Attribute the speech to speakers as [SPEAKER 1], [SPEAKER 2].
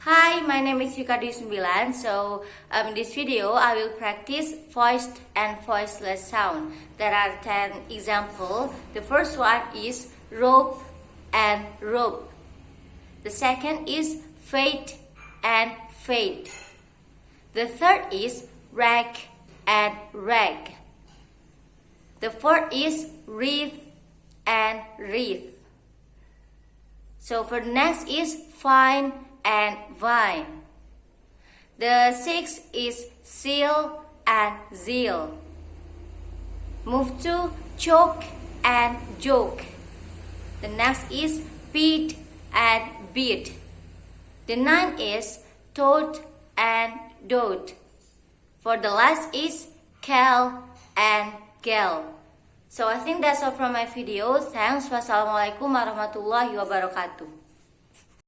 [SPEAKER 1] Hi, my name is Fika di Sembilan. So, in this video, I will practice voiced and voiceless sound. There are 10 examples. The first one is rope and rope. The second is fade and fade. The third is rag and rag. The fourth is wreath and wreath. So for the next is vine and vine. The sixth is seal and zeal. Move to choke and joke. The next is beat and beat. The ninth is toad and dote. For the last is gal and gal. So I think that's all from my video. Thanks. Wassalamualaikum warahmatullahi wabarakatuh.